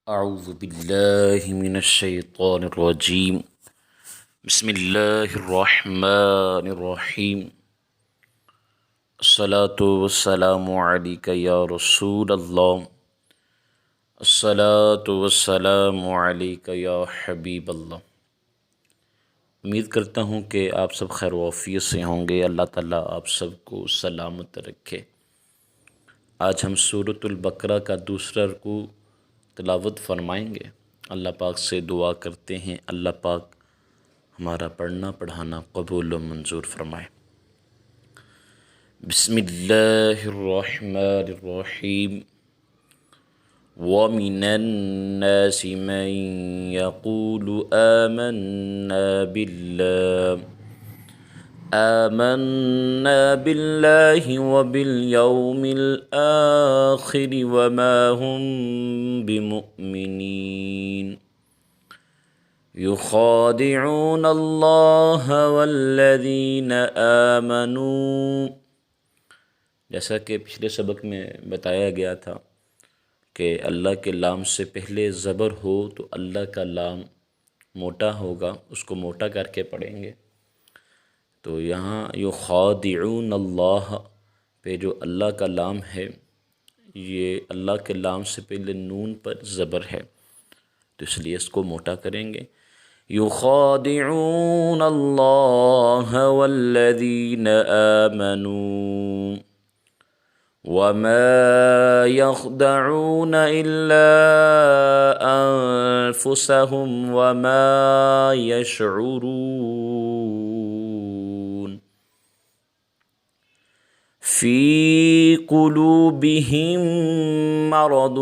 اعوذ باللہ من الشیطان الرجیم بسم اللہ الرحمن الرحیم الصلاة والسلام علیک یا رسول اللہ، الصلاة والسلام علیک یا حبیب اللہ۔ امید کرتا ہوں کہ آپ سب خیر و عافیت سے ہوں گے۔ اللہ تعالیٰ آپ سب کو سلامت رکھے۔ آج ہم سورۃ البقرہ کا دوسرا رکوع تلاوت فرمائیں گے۔ اللہ پاک سے دعا کرتے ہیں اللہ پاک ہمارا پڑھنا پڑھانا قبول و منظور فرمائے۔ بسم اللہ الرحمن الرحیم۔ وَمِنَ النَّاسِ مَن يَقُولُ آمنا بالله وباليوم الآخر وما هم بمؤمنين يخادعون الله والذين آمنوا، جیسا کہ پچھلے سبق میں بتایا گیا تھا کہ اللہ کے لام سے پہلے زبر ہو تو اللہ کا لام موٹا ہوگا، اس کو موٹا کر کے پڑھیں گے۔ تو یہاں یخادعون اللہ پہ جو اللہ کا لام ہے، یہ اللہ کے لام سے پہلے نون پر زبر ہے، تو اس لیے اس کو موٹا کریں گے۔ یخادعون اللہ والذین آمنوا وما يخدعون الا انفسهم وما يشعرون في قلوبهم مرض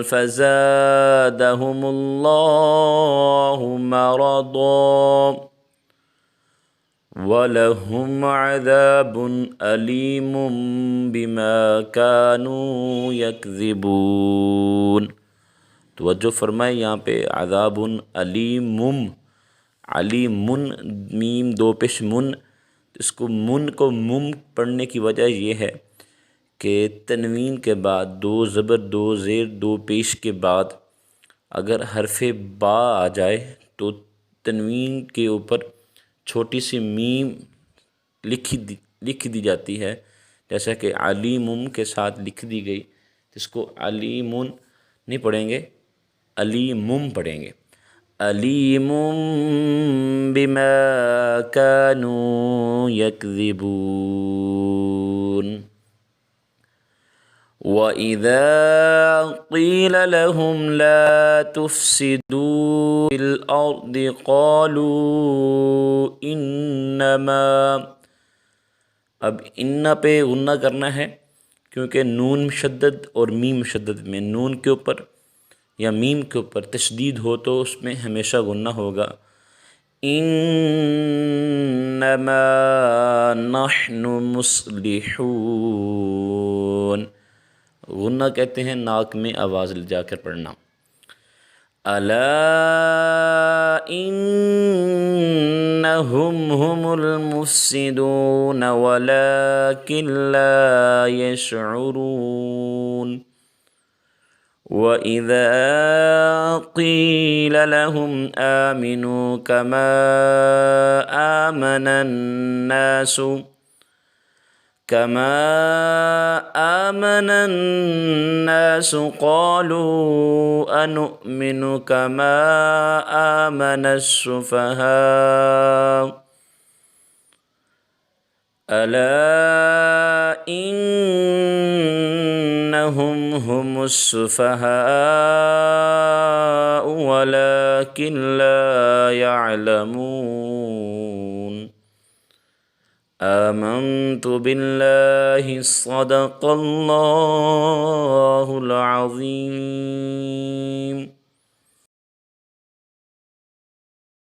فزادهم الله مرضا وَلَهُمْ عَذَابٌ أَلِيمٌ بِمَا كَانُوا يَكْذِبُونَ۔ توجہ فرمائے، یہاں پہ عذاب علیم، علیمن میم دو پیش من، اس کو من کو مم پڑھنے کی وجہ یہ ہے کہ تنوین کے بعد دو زبر دو زیر دو پیش کے بعد اگر حرف با آ جائے تو تنوین کے اوپر چھوٹی سی میم لکھ دی جاتی ہے، جیسا کہ علیمم کے ساتھ لکھ دی گئی، اس کو علیمن نہیں پڑھیں گے، علیمم پڑھیں گے۔ علیم بما كانوا يكذبون۔ وَإِذَا قِيلَ لَهُمْ لَا تُفْسِدُوا فِي الْأَرْضِ قَالُوا إِنَّمَا، اب ان پہ غنہ کرنا ہے کیونکہ نون مشدد اور میم مشدد میں نون کے اوپر یا میم کے اوپر تشدید ہو تو اس میں ہمیشہ غنہ ہوگا۔ إِنَّمَا نَحْنُ مُصْلِحُونَ، غنہ کہتے ہیں ناک میں آواز لے جا کر پڑھنا۔ الا انہم هم المفسدون ولكن لا يشعرون۔ وَإِذَا قِيلَ لَهُمْ آمِنُوا كَمَا آمَنَ النَّاسُ قَالُوا أَنُؤْمِنُ كَمَا آمَنَ السُّفَهَاءُ أَلَا إِنَّهُمْ هُمُ السُّفَهَاءُ وَلَكِنْ لَا يَعْلَمُونَ۔ آمنت باللہ صدق اللہ العظیم۔